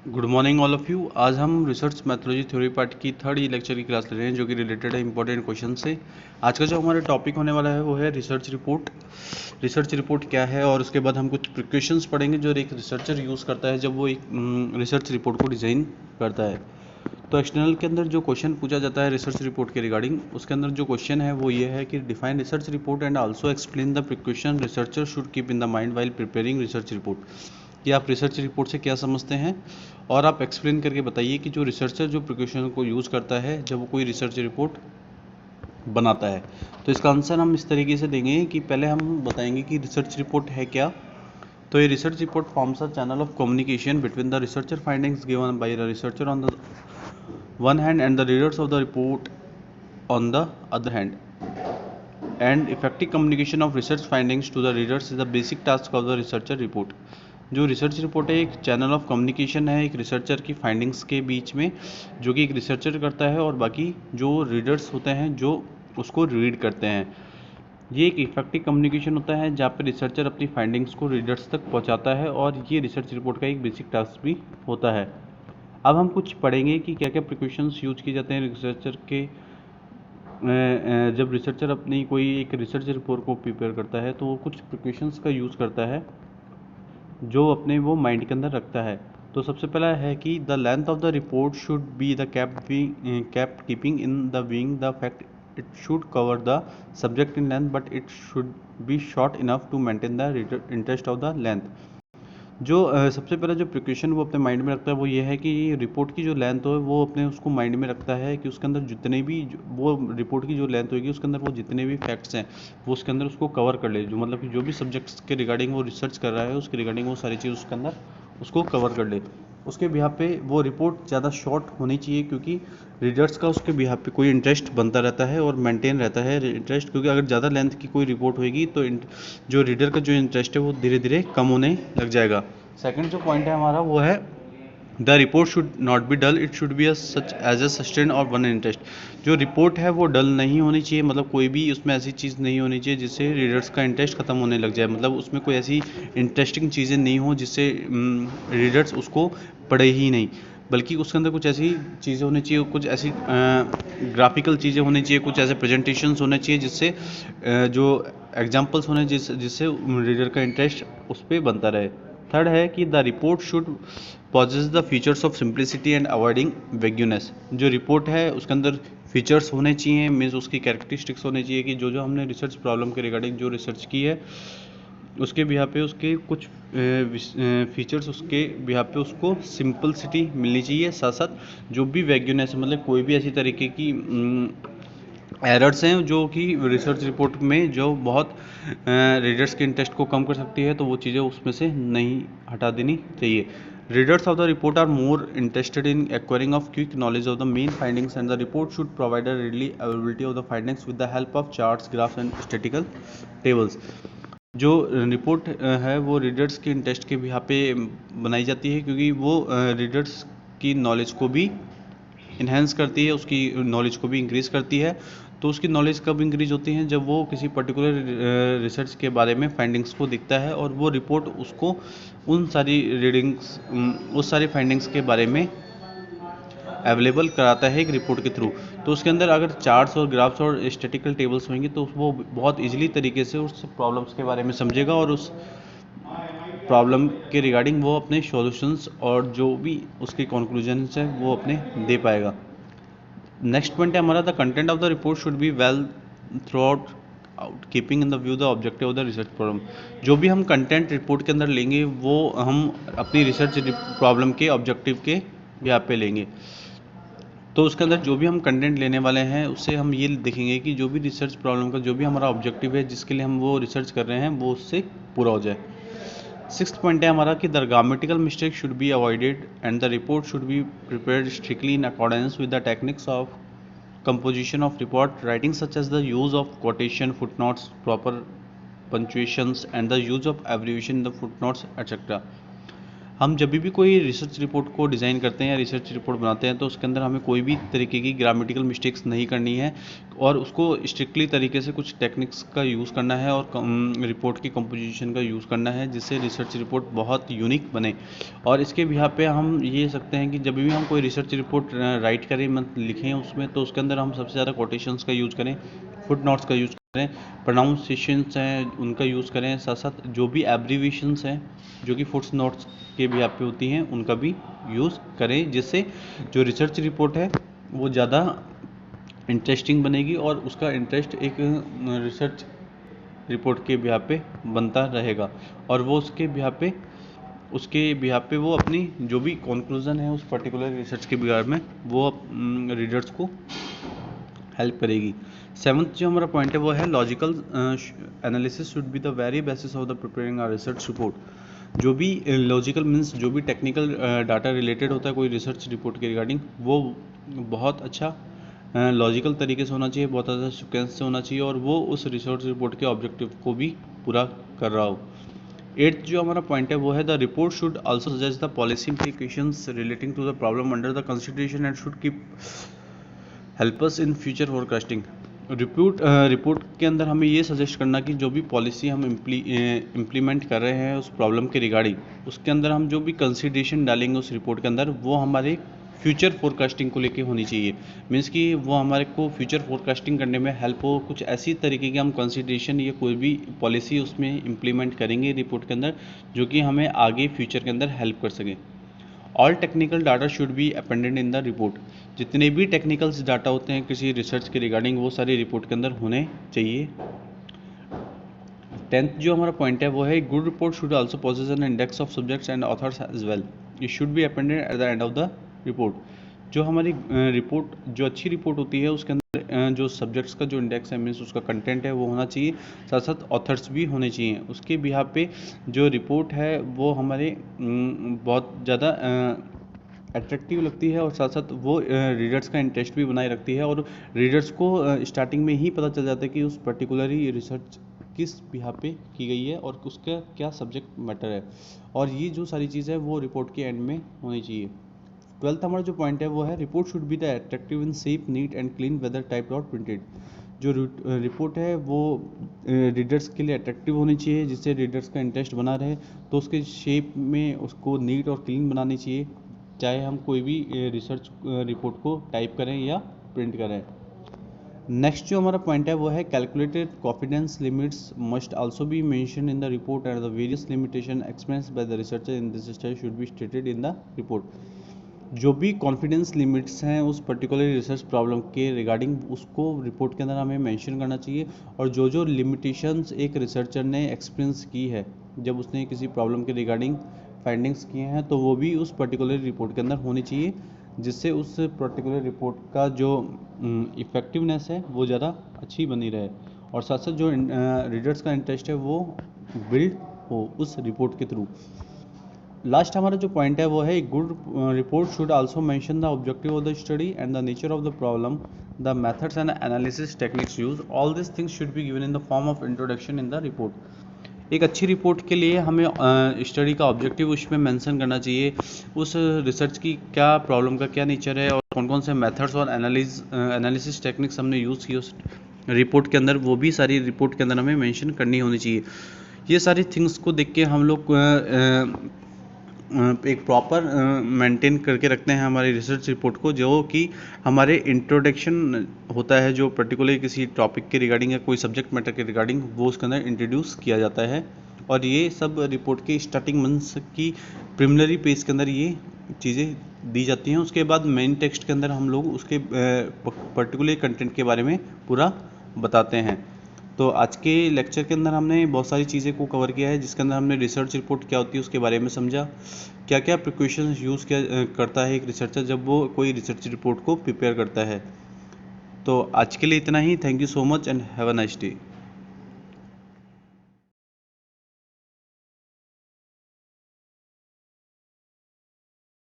Good morning all of you. आज हम research mythology theory part की थर्ड लेक्चर की क्लास ले रहे हैं जो कि रिलेटेड है इंपॉर्टेंट क्वेश्चन से। आज का जो हमारा टॉपिक होने वाला है वो है रिसर्च रिपोर्ट। रिसर्च रिपोर्ट क्या है और उसके बाद हम कुछ प्रिकॉशंस पढ़ेंगे जो एक रिसर्चर यूज़ करता है जब वो एक रिसर्च रिपोर्ट को डिज़ाइन करता है। तो एक्सटर्नल के अंदर जो क्वेश्चन पूछा जाता है रिसर्च रिपोर्ट के रिगार्डिंग, उसके अंदर जो क्वेश्चन है वो ये है कि define research report and also explain the precaution researcher should keep in the mind while preparing research report. कि आप रिसर्च रिपोर्ट से क्या समझते हैं और आप एक्सप्लेन करके बताइए कि जो रिसर्चर जो प्रिकॉशन को यूज़ करता है जब वो कोई रिसर्च रिपोर्ट बनाता है। तो इसका आंसर हम इस तरीके से देंगे कि पहले हम बताएंगे कि रिसर्च रिपोर्ट है क्या। तो ये research report forms a channel of communication between the researcher findings given by the researcher on the one hand and the readers of the report on the other hand, and effective communication of research findings to the readers is the basic task of the researcher report। जो research report है एक channel of communication है एक researcher की findings के बीच में, जो कि एक रिसर्चर करता है और बाकी जो रीडर्स होते हैं जो उसको रीड करते हैं। ये एक इफेक्टिव कम्युनिकेशन होता है जहाँ पे रिसर्चर अपनी फाइंडिंग्स को रीडर्स तक पहुँचाता है और ये रिसर्च रिपोर्ट का एक बेसिक टास्क भी होता है। अब हम कुछ पढ़ेंगे कि क्या क्या प्रिकॉशंस यूज किए जाते हैं रिसर्चर के जब रिसर्चर अपनी कोई एक रिसर्च रिपोर्ट को प्रिपेयर करता है तो वो कुछ प्रिकॉशंस का यूज़ करता है जो अपने वो माइंड के अंदर रखता है। तो सबसे पहला है कि the length of the report should be the kept keeping in the wing the fact it should cover the subject in length but it should be short enough to maintain the interest of the length. जो सबसे पहला जो precaution वो अपने mind में रखता है वो ये है कि रिपोर्ट की जो लेंथ हो वो अपने उसको माइंड में रखता है कि उसके अंदर जितने भी वो रिपोर्ट की जो लेंथ होगी उसके अंदर वो जितने भी फैक्ट्स हैं वो उसके अंदर उसको कवर कर ले, जो मतलब कि जो भी सब्जेक्ट्स के रिगार्डिंग वो रिसर्च कर रहा है उसके रिगार्डिंग वो सारी चीज़ उसके अंदर उसको कवर कर ले। उसके बिहाफ पे वो रिपोर्ट ज़्यादा शॉर्ट होनी चाहिए क्योंकि रीडर्स का उसके बिहाफ पे कोई इंटरेस्ट बनता रहता है और मेंटेन रहता है इंटरेस्ट, क्योंकि अगर ज़्यादा लेंथ की कोई रिपोर्ट होगी तो जो रीडर का जो इंटरेस्ट है वो धीरे धीरे कम होने लग जाएगा। सेकंड जो पॉइंट है हमारा वो है the report should not be dull, it should be such as a sustain our one interest. जो रिपोर्ट है वो डल नहीं होनी चाहिए, मतलब कोई भी उसमें ऐसी चीज़ नहीं होनी चाहिए जिससे रीडर्स का इंटरेस्ट ख़त्म होने लग जाए, मतलब उसमें कोई ऐसी इंटरेस्टिंग चीज़ें नहीं हो जिससे रीडर्स उसको पढ़े ही नहीं, बल्कि उसके अंदर कुछ ऐसी चीज़ें होनी चाहिए, कुछ ऐसी ग्राफिकल चीज़ें होनी चाहिए, कुछ ऐसे प्रेजेंटेशंस होने चाहिए जिससे जो एग्जांपल्स होने जिससे रीडर का इंटरेस्ट उस पर बनता रहे। थर्ड है कि the report should possess the features of simplicity and avoiding vagueness. जो रिपोर्ट है उसके अंदर फीचर्स होने चाहिए, मीन्स उसकी कैरेक्टरिस्टिक्स होने चाहिए कि जो हमने रिसर्च प्रॉब्लम के रिगार्डिंग जो रिसर्च की है उसके बिहार पे उसके कुछ फीचर्स उसके बिहार पे उसको सिंपलिसिटी मिलनी चाहिए, साथ साथ जो भी वेग्यूनेस मतलब कोई भी ऐसी तरीके की एरर्स हैं जो कि रिसर्च रिपोर्ट में जो बहुत रीडर्स के इंटरेस्ट को कम कर सकती है तो वो चीज़ें उसमें से नहीं हटा देनी चाहिए। Readers of the report are more interested in acquiring of quick knowledge of the main findings and the report should provide a readily availability of the findings with the help of charts graphs and statical tables. जो report है वो readers के interest के यहाँ पे बनाई जाती है क्योंकि वो रीडर्स की नॉलेज को भी इन्हेंस करती है, उसकी नॉलेज को भी इंक्रीज़ करती है। तो उसकी नॉलेज कब इंक्रीज होती है जब वो किसी पर्टिकुलर रिसर्च के बारे में फाइंडिंग्स को देखता है और वो रिपोर्ट उसको उन सारी रीडिंग्स उस सारी फाइंडिंग्स के बारे में अवेलेबल कराता है एक रिपोर्ट के थ्रू। तो उसके अंदर अगर चार्ट्स और ग्राफ्स और स्टैटिकल टेबल्स होंगे तो वो बहुत इजीली तरीके से उस प्रॉब्लम्स के बारे में समझेगा और उस प्रॉब्लम के रिगार्डिंग वो अपने सॉल्यूशंस और जो भी उसके कंक्लूजन्स हैं वो अपने दे पाएगा। नेक्स्ट पॉइंट है हमारा the content of the report should be well through out keeping in the view the objective of the research problem. जो भी हम कंटेंट रिपोर्ट के अंदर लेंगे वो हम अपनी रिसर्च प्रॉब्लम के ऑब्जेक्टिव के यहाँ पे लेंगे। तो उसके अंदर जो भी हम कंटेंट लेने वाले हैं उससे हम ये देखेंगे कि जो भी रिसर्च प्रॉब्लम का जो भी हमारा ऑब्जेक्टिव है जिसके लिए हम वो रिसर्च कर रहे हैं वो उससे पूरा हो जाए। सिक्स्थ पॉइंट है हमारा कि the grammatical mistake should be avoided and the report should be prepared strictly in accordance with the techniques of composition of report writing such as the use of quotation footnotes proper punctuations and the use of abbreviation in the footnotes etc. हम जब भी कोई research report को design करते हैं या research report बनाते हैं तो उसके अंदर हमें कोई भी तरीके की ग्रामेटिकल मिस्टेक्स नहीं करनी है और उसको स्ट्रिक्टली तरीके से कुछ टेक्निक्स का यूज़ करना है और रिपोर्ट की कंपोजिशन का यूज़ करना है जिससे रिसर्च रिपोर्ट बहुत यूनिक बने। और इसके बिहाफ पे हम ये सकते हैं कि जब भी हम कोई रिसर्च रिपोर्ट राइट करें मतलब लिखें उसमें, तो उसके अंदर हम सबसे ज़्यादा कोटेशंस का यूज़ करें, फुट नोट्स का यूज़ करें, प्रोनाउंसिएशंस हैं उनका यूज़ करें, साथ साथ जो भी एब्रीविएशंस हैं जो कि फुट नोट्स के भी आप पे होती हैं उनका भी यूज़ करें, जिससे जो रिसर्च रिपोर्ट है वो ज़्यादा इंटरेस्टिंग बनेगी और उसका इंटरेस्ट एक रिसर्च रिपोर्ट के बिहाफ पे बनता रहेगा और वो उसके बिहाफ पे वो अपनी जो भी कंक्लूजन है उस पर्टिकुलर रिसर्च के बिहाफ में वो रीडर्स को हेल्प करेगी। सेवंथ जो हमारा पॉइंट है वो है logical analysis should be the very basis of the preparing our research report. जो भी लॉजिकल मीन्स जो भी टेक्निकल डाटा रिलेटेड होता है कोई रिसर्च रिपोर्ट के रिगार्डिंग, वो बहुत अच्छा लॉजिकल तरीके से होना चाहिए, बहुत अच्छा सिक्वेंस से होना चाहिए और वो उस रिसर्च रिपोर्ट के ऑब्जेक्टिव को भी पूरा कर रहा हो। एट्थ जो हमारा पॉइंट है वो है the report should also suggest the policy implications relating to the problem under the consideration and should keep help us in future forecasting. Report के अंदर हमें ये सजेस्ट करना कि जो भी पॉलिसी हम इम्प्लीमेंट कर रहे हैं उस प्रॉब्लम के रिगार्डिंग उसके अंदर हम जो भी कंसिडरेशन डालेंगे उस रिपोर्ट के अंदर वो हमारे फ्यूचर फोरकास्टिंग को लेके होनी चाहिए। मीन्स कि वो हमारे को फ्यूचर फोरकास्टिंग करने में हेल्प हो, कुछ ऐसी तरीके की हम कंसिडरेशन या कोई भी पॉलिसी उसमें इम्प्लीमेंट करेंगे रिपोर्ट के अंदर जो कि हमें आगे फ्यूचर के अंदर हेल्प कर सके। All technical data should be appended in the report. जितने भी टेक्निकल्स डाटा होते हैं किसी रिसर्च के रिगार्डिंग वो सारे रिपोर्ट के अंदर होने चाहिए। 10th जो हमारा पॉइंट है वो है good report should also possess an index of subjects and authors as well. It should be appended at the end of the report. जो हमारी रिपोर्ट जो अच्छी रिपोर्ट होती है उसके अंदर जो सब्जेक्ट्स का जो इंडेक्स है मीन्स उसका कंटेंट है वो होना चाहिए, साथ साथ ऑथर्स भी होने चाहिए। उसके बिहाफ पे जो रिपोर्ट है वो हमारे बहुत ज़्यादा अट्रैक्टिव लगती है और साथ साथ वो रीडर्स का इंटरेस्ट भी बनाए रखती है और रीडर्स को स्टार्टिंग में ही पता चल जाता है कि उस पर्टिकुलरली रिसर्च किस बिहाफ पे की गई है और उसका क्या सब्जेक्ट मैटर है, और ये जो सारी चीज़ है वो रिपोर्ट के एंड में होनी चाहिए। 12th हमारा जो पॉइंट है वो है report should be the attractive in shape neat and clean whether type not printed. जो रिपोर्ट है वो रीडर्स के लिए अट्रैक्टिव होनी चाहिए जिससे रीडर्स का इंटरेस्ट बना रहे, तो उसके शेप में उसको नीट और क्लीन बनानी चाहिए, चाहे हम कोई भी रिसर्च रिपोर्ट को टाइप करें या प्रिंट करें। नेक्स्ट जो हमारा पॉइंट है वो है calculated confidence limits must also be mention in the report and the various limitation expense by the researcher in this study should be stated in the report. जो भी कॉन्फिडेंस लिमिट्स हैं उस particular research problem के regarding उसको report के अंदर हमें mention करना चाहिए, और जो जो लिमिटेशंस एक रिसर्चर ने एक्सपीरियंस की है जब उसने किसी प्रॉब्लम के रिगार्डिंग फाइंडिंग्स किए हैं तो वो भी उस पर्टिकुलर रिपोर्ट के अंदर होनी चाहिए, जिससे उस पर्टिकुलर रिपोर्ट का जो इफ़ेक्टिवनेस है वो ज़्यादा अच्छी बनी रहे और साथ साथ जो रीडर्स का इंटरेस्ट है वो बिल्ड हो उस रिपोर्ट के थ्रू। लास्ट हमारा जो पॉइंट है वो है good report should also mention the objective of the study and the nature of the problem, the methods and analysis techniques use, all this things should be given in the form of introduction in the report. एक अच्छी report के लिए हमें study का objective उसमें mention करना चाहिए, उस रिसर्च की क्या प्रॉब्लम का क्या नेचर है और कौन कौन से मेथड्स और एनालिसिस टेक्निक्स हमने यूज़ किए उस रिपोर्ट के अंदर, वो भी सारी रिपोर्ट के अंदर हमें मेंशन करनी होनी चाहिए। ये सारी थिंग्स को देख के हम लोग एक प्रॉपर मेंटेन करके रखते हैं हमारी रिसर्च रिपोर्ट को, जो कि हमारे इंट्रोडक्शन होता है जो पर्टिकुलर किसी टॉपिक के रिगार्डिंग या कोई सब्जेक्ट मैटर के रिगार्डिंग वो उसके अंदर इंट्रोड्यूस किया जाता है, और ये सब रिपोर्ट के स्टार्टिंग मंथ्स की प्रिलिमिनरी पेज के अंदर ये चीज़ें दी जाती हैं। उसके बाद मेन टेक्स्ट के अंदर हम लोग उसके पर्टिकुलर कंटेंट के बारे में पूरा बताते हैं। तो आज के लेक्चर के अंदर हमने बहुत सारी चीज़ें को कवर किया है, जिसके अंदर हमने रिसर्च रिपोर्ट क्या होती है उसके बारे में समझा, क्या क्या प्रिकॉशंस यूज़ किया करता है एक रिसर्चर जब वो कोई रिसर्च रिपोर्ट को प्रिपेयर करता है। तो आज के लिए इतना ही। Thank you so much and have a nice day.